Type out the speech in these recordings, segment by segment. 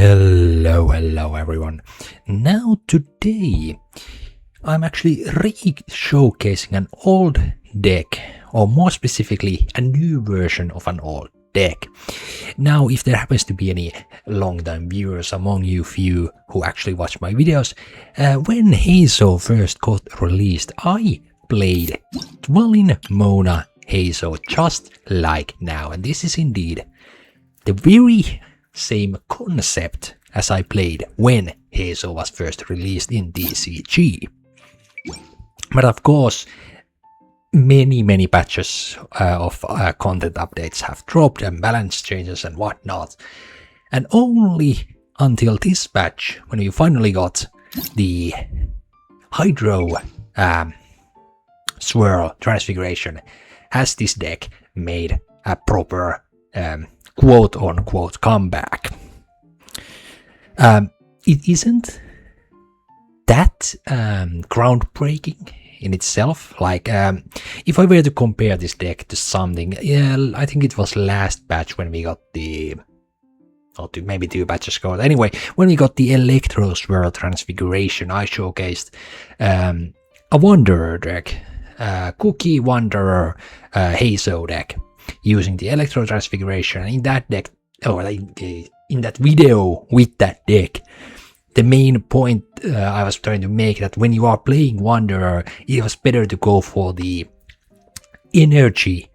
Hello everyone. Now today I'm actually showcasing an old deck, or more specifically a new version of an old deck. Now if there happens to be any long-time viewers among you few who actually watch my videos, when Heizou first got released I played Dvalin, Mona, Heizou just like now, and this is indeed the very same concept as I played when Heizou was first released in TCG. But of course, many patches of content updates have dropped and balance changes and whatnot. And only until this patch, when we finally got the Heizou swirl transfiguration, has this deck made a proper quote-unquote comeback. It isn't that groundbreaking in itself. Like, if I were to compare this deck to something, I think it was last patch when we got the, or maybe 2 patches ago. Anyway, when we got the Electro Swirl Transfiguration, I showcased a Wanderer deck, Cookie Wanderer Heizou deck, using the Electro Transfiguration. And in that deck, or in that video with that deck, the main point I was trying to make that when you are playing Wanderer, it was better to go for the energy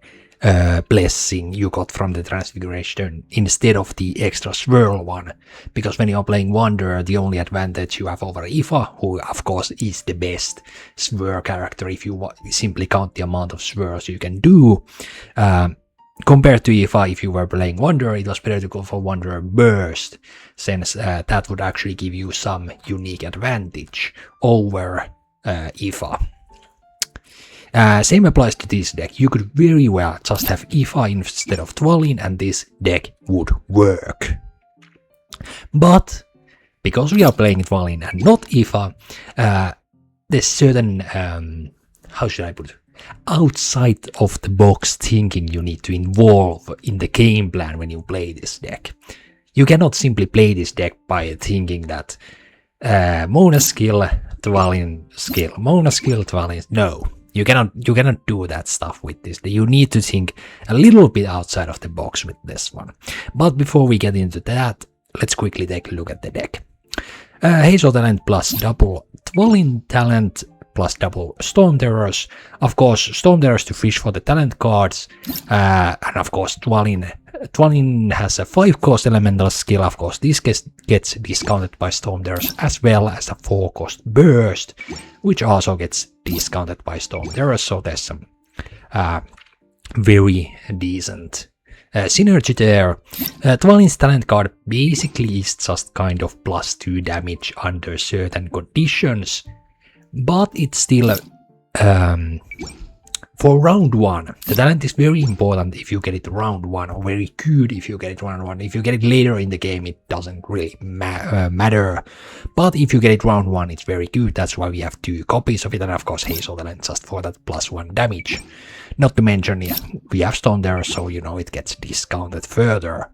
blessing you got from the Transfiguration instead of the extra swirl one, because when you are playing Wanderer, the only advantage you have over Aoife, who of course is the best swirl character if you simply count the amount of swirls you can do, compared to Aoife. If you were playing Wanderer, it was better to go for Wanderer Burst, since that would actually give you some unique advantage over Aoife. Same applies to this deck. You could very well just have Aoife instead of Dvalin and this deck would work. But because we are playing Dvalin and not Aoife, there's certain, how should I put it, outside of the box thinking you need to involve in the game plan when you play this deck. You cannot simply play this deck by thinking that Mona skill, Dvalin skill, Mona skill, Dvalin. No, you cannot do that stuff with this. You need to think a little bit outside of the box with this one. But before we get into that, let's quickly take a look at the deck. Heizou talent plus double Dvalin talent plus double Storm Terrors. Of course, Storm Terrors to fish for the talent cards. And of course, Dvalin has a 5-cost elemental skill. Of course, this gets discounted by Storm Terrors, as well as a 4-cost burst, which also gets discounted by Storm Terrors. So there's some very decent synergy there. Dvalin's talent card basically is just kind of +2 damage under certain conditions. But it's still, for round 1, the talent is very important if you get it round 1, or very good if you get it round 1. If you get it later in the game, it doesn't really matter. But if you get it round 1, it's very good. That's why we have 2 copies of it, and of course Heizou talent just for that +1 damage. Not to mention, yeah, we have Storm there, so you know it gets discounted further.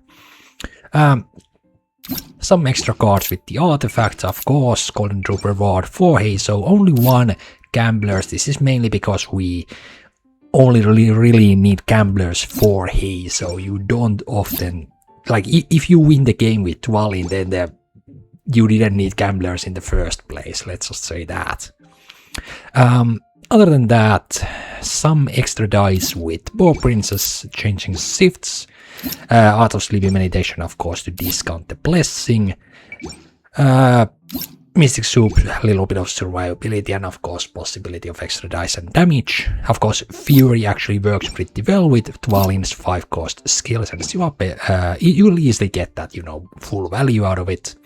Some extra cards with the artifacts, of course, Golden Troop reward for Heizou, only 1 Gamblers. This is mainly because we only really need Gamblers for Heizou. You don't often, like, if you win the game with Dvalin, then you didn't need Gamblers in the first place, let's just say that. Other than that, some extra dice with Boar Princess, changing shifts, Art of Sleepy Meditation, of course, to discount the blessing, Mystic Soup, a little bit of survivability, and of course possibility of extra dice and damage. Of course, Fury actually works pretty well with Dvalin's 5-cost skills and swap. You'll easily get that, you know, full value out of it.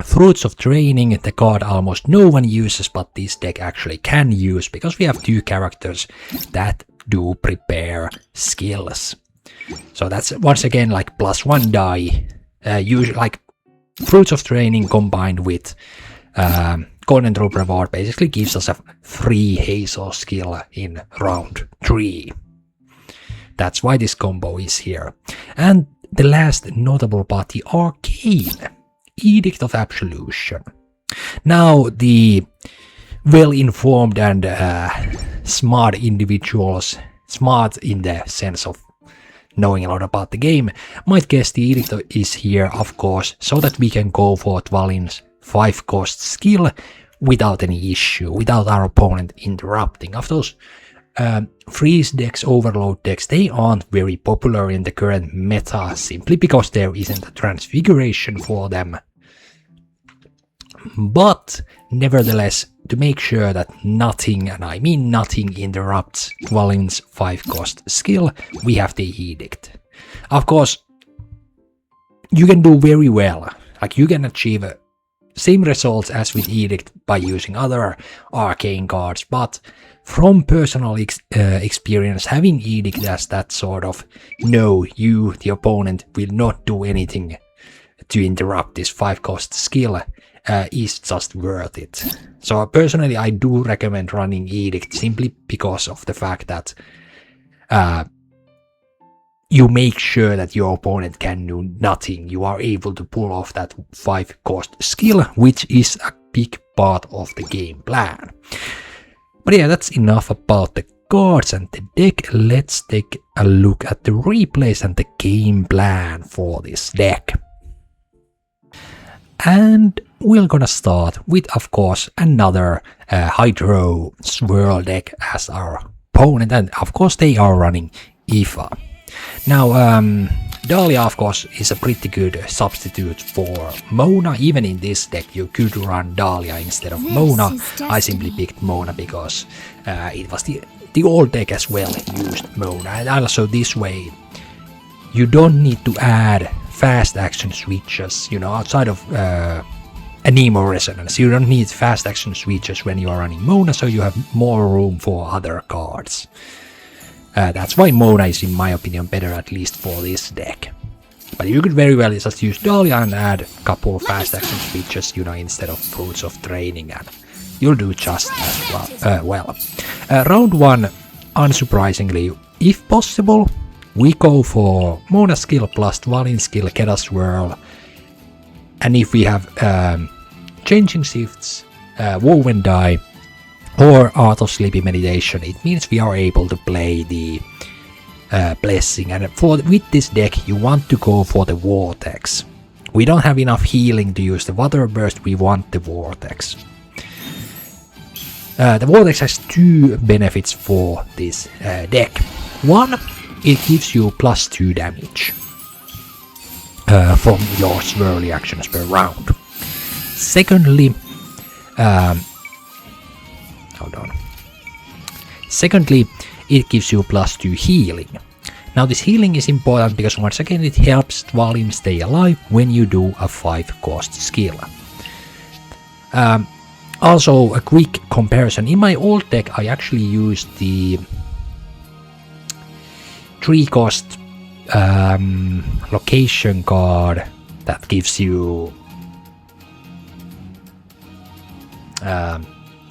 Fruits of Training, the card almost no one uses, but this deck actually can use, because we have 2 characters that do prepare skills. So that's once again like +1 die, usually like Fruits of Training combined with Golden Troop reward basically gives us a free Heizou skill in round 3. That's why this combo is here. And the last notable part, the Arcane, Edict of Absolution. Now, the well-informed and smart individuals, smart in the sense of knowing a lot about the game, might guess the Edict is here, of course, so that we can go for Dvalin's 5-cost skill without any issue, without our opponent interrupting. Of those freeze decks, overload decks, they aren't very popular in the current meta, simply because there isn't a transfiguration for them. But nevertheless, to make sure that nothing, and I mean nothing, interrupts Dvalin's 5-cost skill, we have the Edict. Of course, you can do very well, like you can achieve same results as with Edict by using other arcane cards, but from personal experience, having Edict as that sort of, no, you, the opponent, will not do anything to interrupt this 5-cost skill, is just worth it. So personally, I do recommend running Edict simply because of the fact that you make sure that your opponent can do nothing. You are able to pull off that 5-cost skill, which is a big part of the game plan. But yeah, that's enough about the cards and the deck. Let's take a look at the replays and the game plan for this deck. And we're gonna start with, of course, another Heizou Swirl deck as our opponent, and of course they are running Ifa. Now, Dahlia, of course, is a pretty good substitute for Mona. Even in this deck, you could run Dahlia instead of Mona. I simply picked Mona because it was the old deck as well used Mona, and also this way, you don't need to add fast action switches, you know, outside of Anemo Resonance. You don't need fast action switches when you are running Mona, so you have more room for other cards. That's why Mona is, in my opinion, better, at least for this deck. But you could very well just use Dahlia and add a couple of fast action switches, you know, instead of Fruits of Training, and you'll do just as well. Round 1, unsurprisingly, if possible, we go for Mona skill plus Dvalin skill, get a swirl. And if we have Changing Shifts, Woven Die, or Art of Sleepy Meditation, it means we are able to play the Blessing. And with this deck, you want to go for the Vortex. We don't have enough healing to use the Water Burst, we want the Vortex. The Vortex has 2 benefits for this deck. One, it gives you +2 damage from your swirly actions per round. Secondly, Secondly, it gives you +2 healing. Now this healing is important because once again it helps Dvalin stay alive when you do a 5-cost skill. Also, a quick comparison. In my old deck I actually used the 3-cost location card that gives you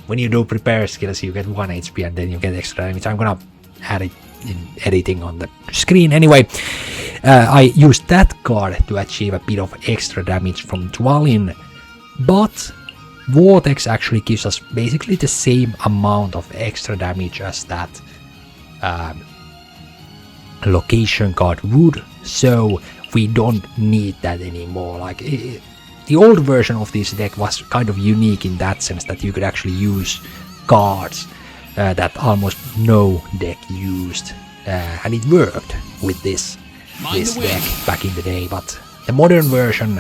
when you do prepare skills, you get 1 HP and then you get extra damage. I'm gonna add it in editing on the screen. Anyway, I used that card to achieve a bit of extra damage from Dvalin, but Vortex actually gives us basically the same amount of extra damage as that location card would, so we don't need that anymore. Like the old version of this deck was kind of unique in that sense that you could actually use cards that almost no deck used, and it worked with this deck back in the day. But the modern version,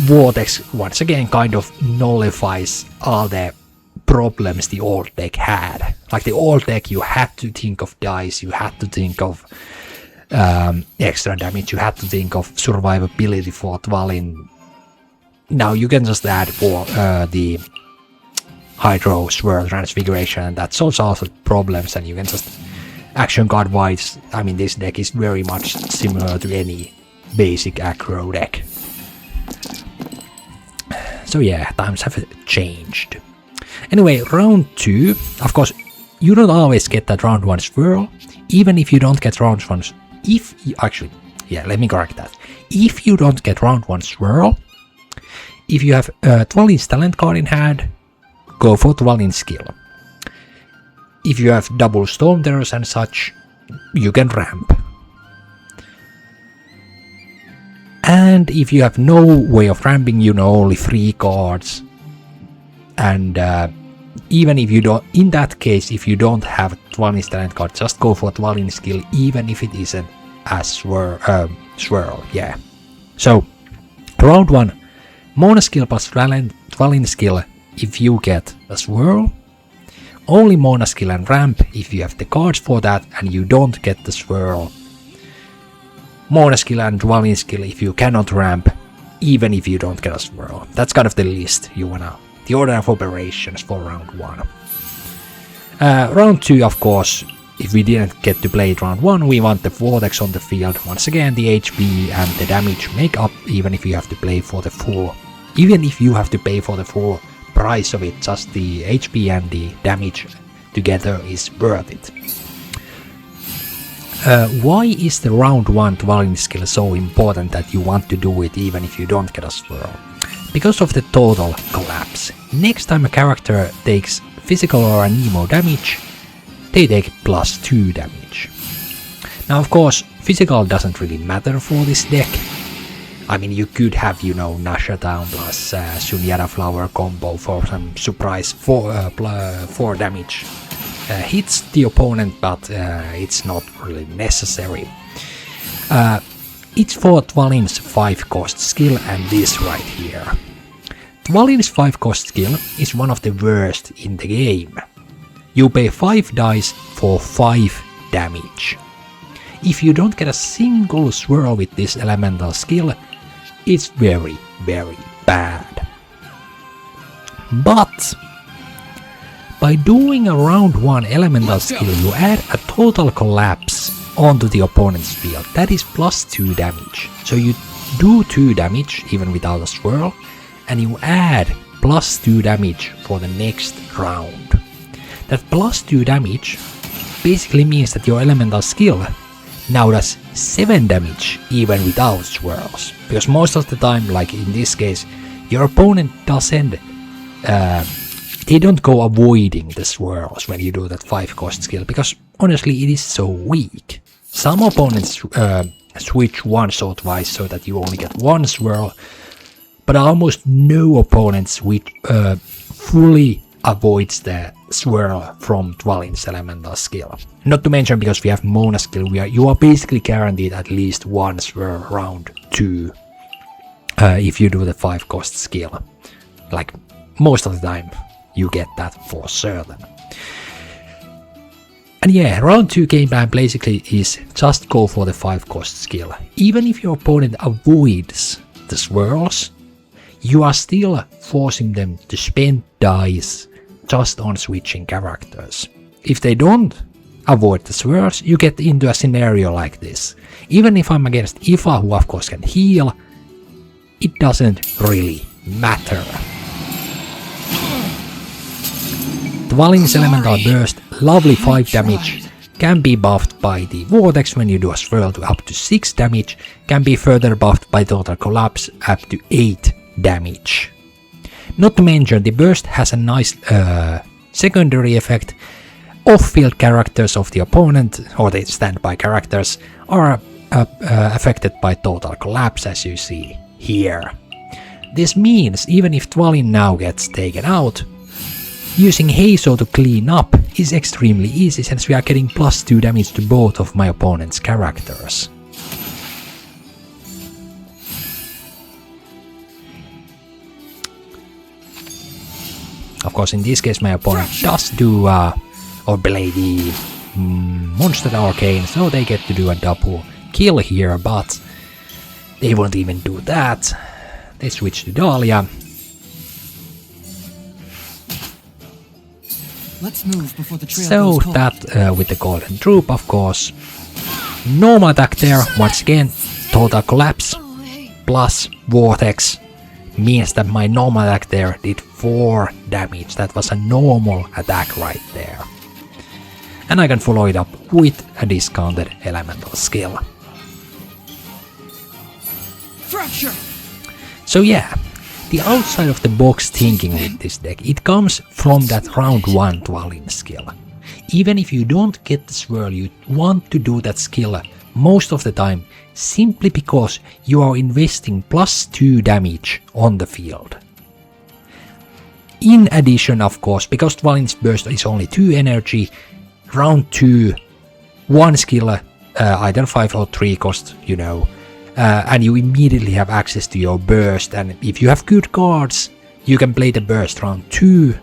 Vortex once again kind of nullifies all the problems the old deck had. Like the old deck, you had to think of dice, you had to think of extra damage, you had to think of survivability for Dvalin. Now you can just add for the Hydro Swirl Transfiguration, and that solves all the problems, and you can just action card wise, I mean this deck is very much similar to any basic aggro deck. So yeah, times have changed. Anyway, round 2, of course you don't always get that round 1 swirl. Even if you don't get round 1, Yeah, let me correct that. If you don't get round 1 swirl, if you have Dvalin's talent card in hand, go for Dvalin's skill. If you have double storm terrors and such, you can ramp. And if you have no way of ramping, you know, only 3 cards, and even if you don't, in that case, if you don't have Dvalin's talent card, just go for Dvalin's skill, even if it isn't a swirl, yeah. So, round 1, Mona skill plus Dvalin skill if you get a swirl, only Mona skill and ramp if you have the cards for that and you don't get the swirl, Mona skill and Dvalin skill if you cannot ramp, even if you don't get a swirl. That's kind of the list you wanna, the order of operations for round 1. Round 2, of course, if we didn't get to play it round 1, we want the Vortex on the field. Once again, the HP and the damage make up, even if you have to play for the full. Even if you have to pay for the full price of it, just the HP and the damage together is worth it. Why is the round 1 Dvalin skill so important that you want to do it even if you don't get a swirl? Because of the total collapse. Next time a character takes physical or anemo damage, they take +2 damage. Now of course, physical doesn't really matter for this deck. I mean, you could have, you know, Nasha Town plus Sunyata Flower combo for some surprise 4 damage. Hits the opponent, but it's not really necessary. It's for Dvalin's 5-cost skill and this right here. Dvalin's 5-cost skill is one of the worst in the game. You pay 5 dice for 5 damage. If you don't get a single swirl with this elemental skill, it's very, very bad. But by doing a round 1 elemental skill, you add a total collapse onto the opponent's field. That is +2 damage. So you do 2 damage even without a swirl, and you add +2 damage for the next round. That +2 damage basically means that your elemental skill now does 7 damage even without swirls. Because most of the time, like in this case, your opponent doesn't, they don't go avoiding the swirls when you do that 5-cost skill, because honestly it is so weak. Some opponents switch once or twice so that you only get 1 swirl, but almost no opponents fully avoids the swirl from Dvalin's elemental skill. Not to mention, because we have Mona skill, you are basically guaranteed at least 1 swirl round 2 if you do the 5-cost skill. Like, most of the time you get that for certain. And yeah, round 2 game plan basically is just go for the 5-cost skill. Even if your opponent avoids the swirls, you are still forcing them to spend dice just on switching characters. If they don't avoid the swirls, you get into a scenario like this. Even if I'm against Ifa, who of course can heal, it doesn't really matter. Dvalin's elemental burst, lovely 5 damage, can be buffed by the Vortex when you do a swirl to up to 6 damage, can be further buffed by total collapse up to 8 damage. Not to mention, the burst has a nice secondary effect. Off-field characters of the opponent, or the standby characters, are affected by total collapse, as you see here. This means even if Dvalin now gets taken out, using Heizou to clean up is extremely easy, since we are getting +2 damage to both of my opponent's characters. Of course, in this case my opponent does do or play the Monster Arcane, so they get to do a double kill here, but they won't even do that. They switch to Dahlia. Let's move before the trail So goes cold. that with the Golden Troop, of course. Normal attack there, once again, total collapse plus Vortex means that my normal attack there did 4 damage. That was a normal attack right there. And I can follow it up with a discounted elemental skill. Structure. So yeah, the outside of the box thinking with this deck, it comes from that round 1 Dvalin skill. Even if you don't get the swirl, you want to do that skill most of the time, simply because you are investing +2 damage on the field. In addition, of course, because Dvalin's burst is only 2 energy, round 2, 1 skill, either 5 or 3 cost, you know, and you immediately have access to your burst, and if you have good cards, you can play the burst round 2.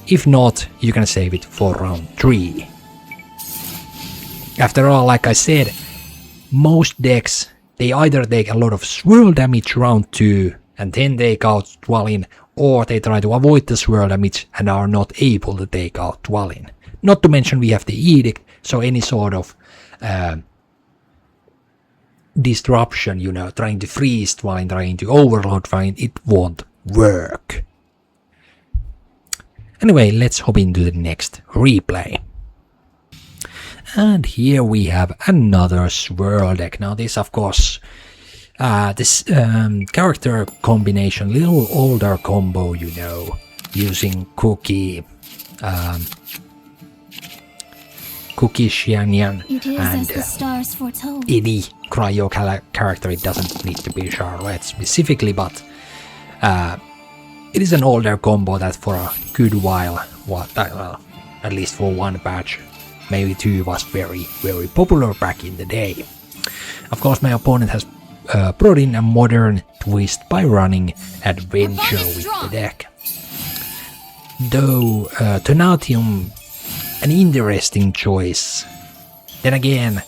If not, you can save it for round 3. After all, like I said, most decks, they either take a lot of swirl damage round 2 and then take out Dvalin, or they try to avoid the swirl damage and are not able to take out Dvalin. Not to mention we have the edict, so any sort of disruption, you know, trying to freeze Dvalin, trying to overload Dvalin, it won't work. Anyway, let's hop into the next replay. And here we have another swirl deck. Now this, of course, this character combination, little older combo, you know, using Cookie, Xianyan, and any cryo character. It doesn't need to be Charlotte specifically, but it is an older combo that for a good while, well, at least for one patch, maybe 2, was very, very popular back in the day. Of course, my opponent has brought in a modern twist by running Adventure with the deck. Though Tonatium, an interesting choice. Then again,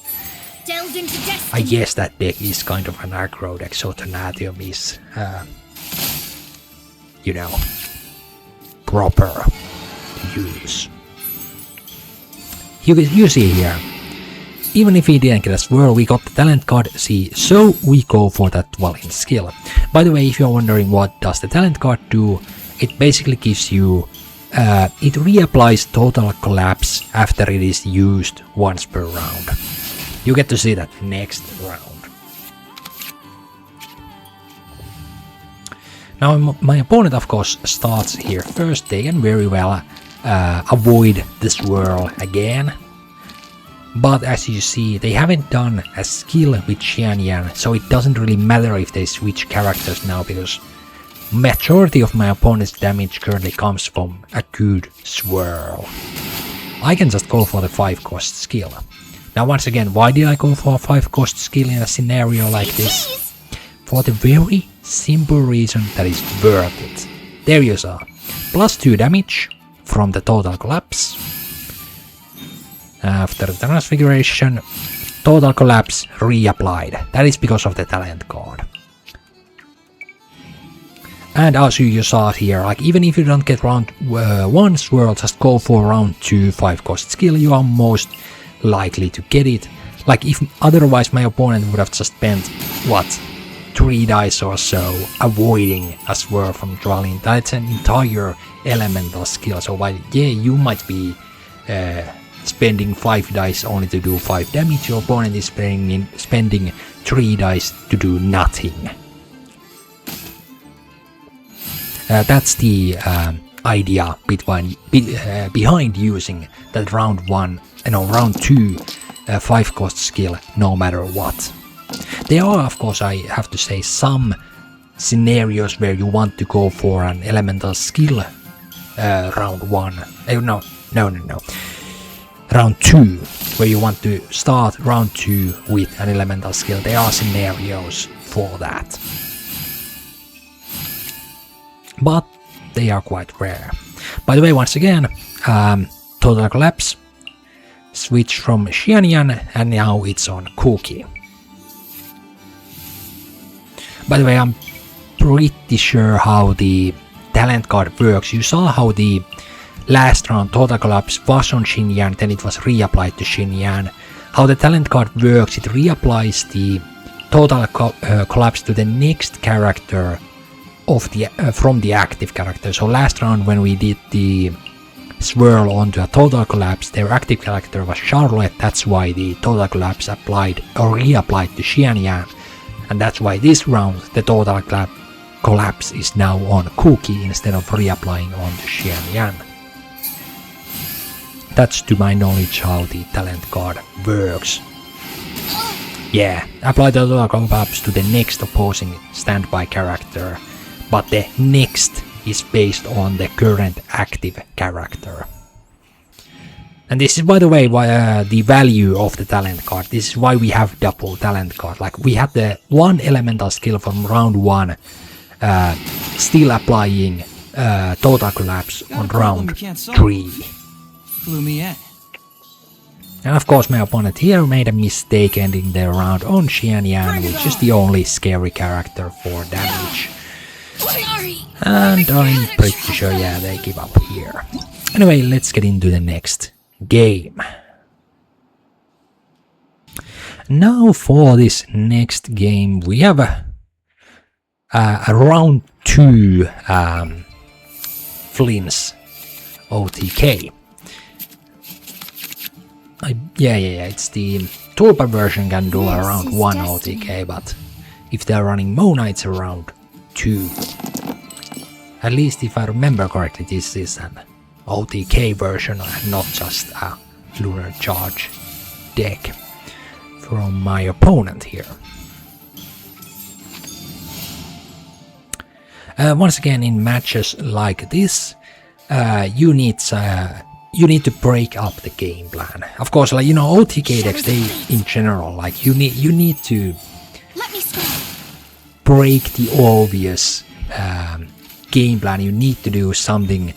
I guess that deck is kind of an aggro deck, so Tonatium is, you know, proper to use. You see here, even if we didn't get a swirl, we got the talent card C, so we go for that Dvalin skill. By the way, if you're wondering what does the talent card do, it basically gives you, it reapplies Total Collapse after it is used once per round. You get to see that next round. Now my opponent, of course, starts here first. They can very well avoid the swirl again, but as you see, they haven't done a skill with Xianyan, so it doesn't really matter if they switch characters now, because majority of my opponent's damage currently comes from a good swirl. I can just go for the 5 cost skill. Now once again, why did I go for a 5 cost skill in a scenario like this? For the very simple reason that it's worth it. There you saw. +2 damage from the Total Collapse. After the Transfiguration, Total Collapse reapplied. That is because of the talent card. And as you saw here, like even if you don't get round 1 swirl, just go for round 2 5 cost skill, you are most likely to get it. Like if otherwise my opponent would have just spent, what, 3 dice or so avoiding a swirl from Dvalin. That's an entire elemental skill, so while yeah, you might be spending 5 dice only to do 5 damage, your opponent is spending 3 dice to do nothing. That's the idea behind using that round 2 5 cost skill no matter what. There are, of course, I have to say, some scenarios where you want to go for an elemental skill round 1. No. Round 2, where you want to start round 2 with an elemental skill. There are scenarios for that, but they are quite rare. By the way, once again, Total Collapse, switch from Xianyan, and now it's on Cookie. By the way, I'm pretty sure how the talent card works. You saw how the last round Total Collapse was on Xianyan, then it was reapplied to Xianyan. How the talent card works, it reapplies the Total Collapse to the next character of the from the active character. So last round when we did the swirl onto a Total Collapse, their active character was Charlotte, that's why the Total Collapse applied or reapplied to Xianyan. And that's why this round the total collapse is now on Cookie instead of reapplying on to Xianyan. That's to my knowledge how the talent card works. Yeah, apply the total collapse to the next opposing standby character, but the next is based on the current active character. And this is, by the way, why the value of the talent card. This is why we have double talent card. Like we have the one elemental skill from round 1 still applying total collapse on round 3. Blew me in. And of course my opponent here made a mistake ending their round on Xianyan, which is the only scary character for damage. And I'm pretty sure, yeah, they give up here. Anyway, let's get into the next game. Now for this next game we have a round 2 Flynn's OTK. It's the Tulpa version can do around 1 OTK, but if they're running Moon Knights around 2. At least if I remember correctly, this is an OTK version and not just a Lunar Charge deck from my opponent here. Once again, in matches like this, you need to break up the game plan. Of course, like, you know, OTK decks, they in general, like you need to break the obvious game plan. You need to do something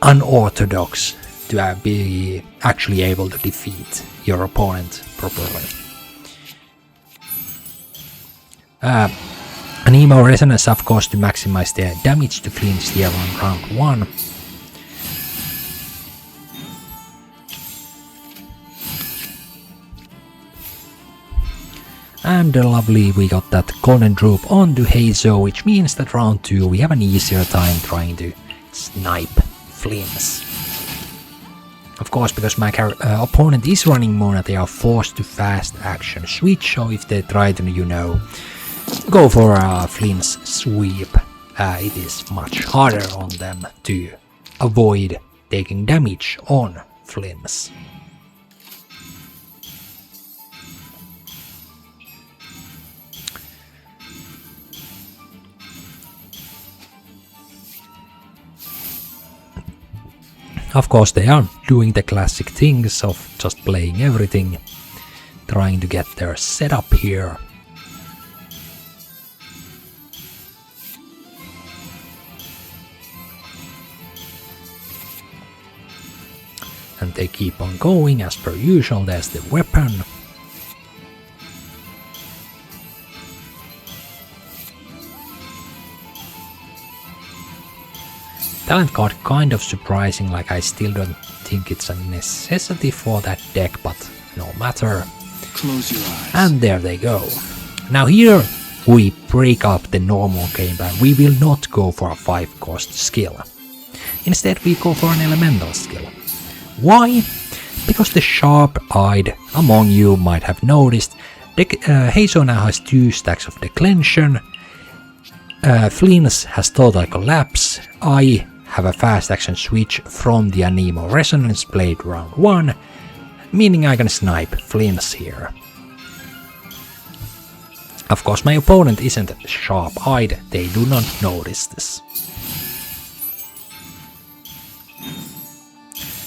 unorthodox to be actually able to defeat your opponent properly. Anemo Resonance, of course, to maximize the damage to Flynn's here on round 1. And lovely, we got that Golden Droop onto Heizou, which means that round 2 we have an easier time trying to snipe Flynn's. Of course, because my opponent is running Mona, they are forced to fast action switch, so if they try to, you know, go for a Flynn's sweep, it is much harder on them to avoid taking damage on Flynn's. Of course, they are doing the classic things of just playing everything, trying to get their setup here. And they keep on going as per usual. There's the weapon. Talent card kind of surprising, like I still don't think it's a necessity for that deck, but no matter. Close your eyes. And there they go. Now here we break up the normal game plan. We will not go for a 5-cost skill. Instead we go for an elemental skill. Why? Because the sharp-eyed among you might have noticed, Heizou now has 2 stacks of Declension, Flynn's has Total Collapse, I have a fast action switch from the Anemo Resonance played round 1, meaning I can snipe Flynn's here. Of course my opponent isn't sharp-eyed, they do not notice this.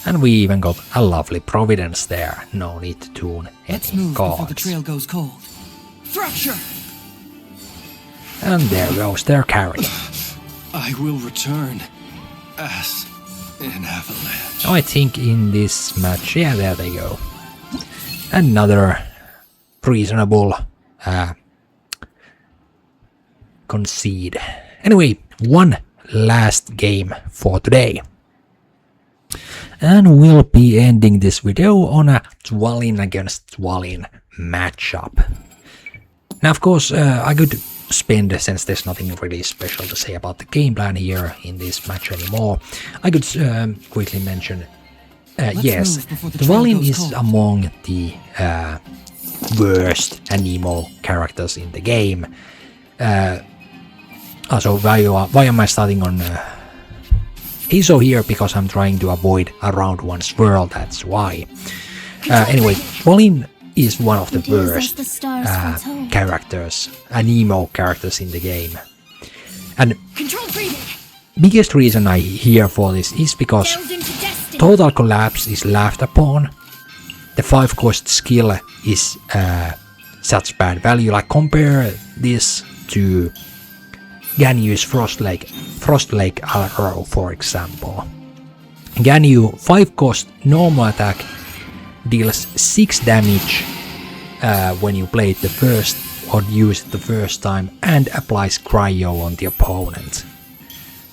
And we even got a lovely Providence there, no need to tune Let's any move before the cards. trail goes cold. Fracture! And there goes their carry. I will return as an avalanche. I think in this match, yeah, there they go. Another reasonable concede. Anyway, one last game for today. And we'll be ending this video on a Dvalin against Dvalin matchup. Now, of course, I could spend, since there's nothing really special to say about the game plan here in this match anymore, I could quickly mention, yes, Dvalin is among the worst anemo characters in the game. Also, why am I starting on Heizou here? Because I'm trying to avoid a round 1 swirl, that's why. Anyway, Dvalin is one of the worst characters, anemo characters in the game. And biggest reason I hear for this is because Total Collapse is laughed upon. The 5-cost skill is such bad value. Like, compare this to Ganyu's Frost Lake Arrow, for example. Ganyu 5-cost normal attack deals 6 damage when you play it the first or use it the first time, and applies cryo on the opponent.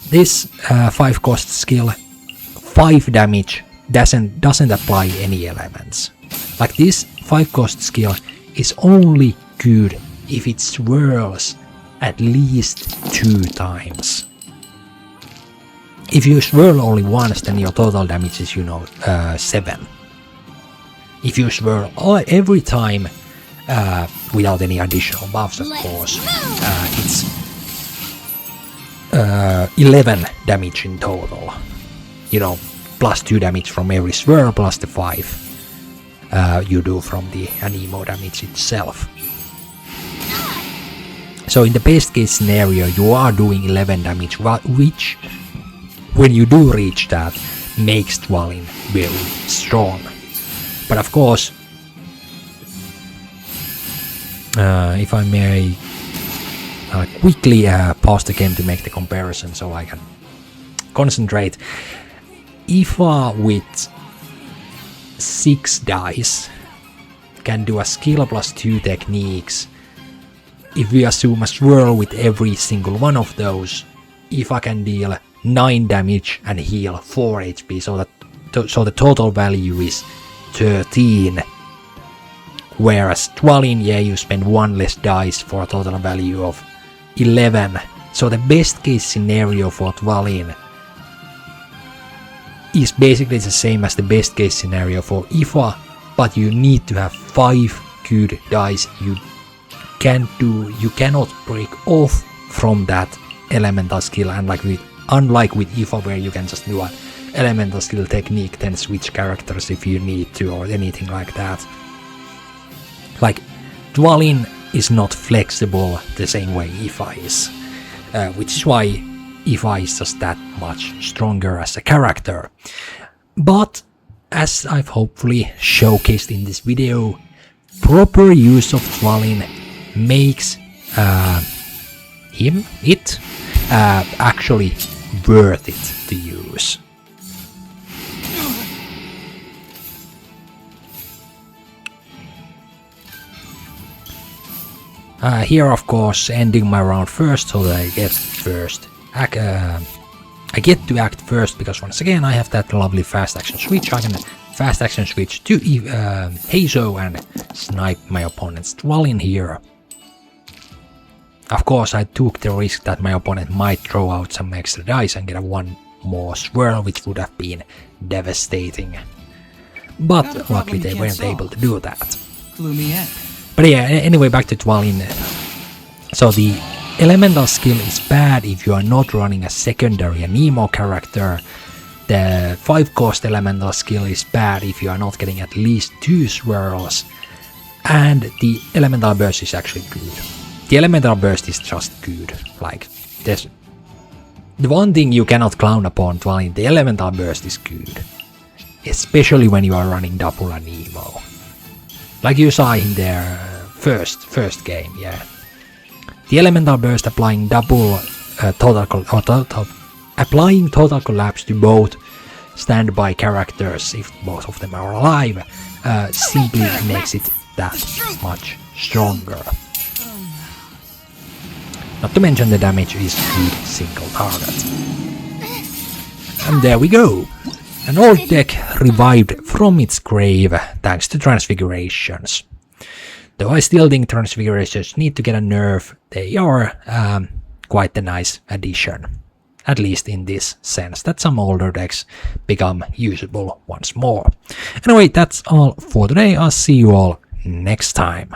This 5-cost skill, 5 damage, doesn't apply any elements. Like, this 5-cost skill is only good if it swirls at least 2 times. If you swirl only once, then your total damage is, 7. If you swirl every time without any additional buffs, of course, it's 11 damage in total. Plus 2 damage from every swirl, plus the 5 you do from the anemo damage itself. So in the best case scenario, you are doing 11 damage, which, when you do reach that, makes Dvalin very strong. But of course, if I may quickly pause the game to make the comparison so I can concentrate. Ifa with 6 dice can do a skill plus 2 techniques. If we assume a swirl with every single one of those, Ifa can deal 9 damage and heal 4 HP, so the total value is 13. Whereas Dvalin, you spend 1 less dice for a total value of 11. So the best case scenario for Dvalin is basically the same as the best case scenario for Ifa, but you need to have 5 good dice. You cannot break off from that elemental skill, unlike with Ifa, where you can just do an elemental skill technique, then switch characters if you need to, or anything like that. Like, Dvalin is not flexible the same way Ifa is, which is why Ifa is just that much stronger as a character. But, as I've hopefully showcased in this video, proper use of Dvalin makes it actually worth it to use. Here, of course, ending my round first, so that I get first. I get to act first because, once again, I have that lovely fast action switch. I can fast action switch to Heizou and snipe my opponent's Dvalin here. Of course, I took the risk that my opponent might throw out some extra dice and get a 1 more swirl, which would have been devastating. But luckily they weren't able to do that. But yeah, anyway, back to Dvalin. So the elemental skill is bad if you are not running a secondary anemo character. The 5-cost elemental skill is bad if you are not getting at least 2 swirls. And the elemental burst is actually good. The elemental burst is just good. Like, there's the one thing you cannot clown upon Dvalin, the elemental burst is good. Especially when you are running double anemo. Like you saw in their first game, yeah. The elemental burst applying double applying total collapse to both standby characters, if both of them are alive, simply makes it that much stronger. Not to mention the damage is good single target. And there we go! An old deck revived from its grave thanks to transfigurations. Though I still think transfigurations need to get a nerf, they are quite a nice addition. At least in this sense, that some older decks become usable once more. Anyway, that's all for today. I'll see you all next time.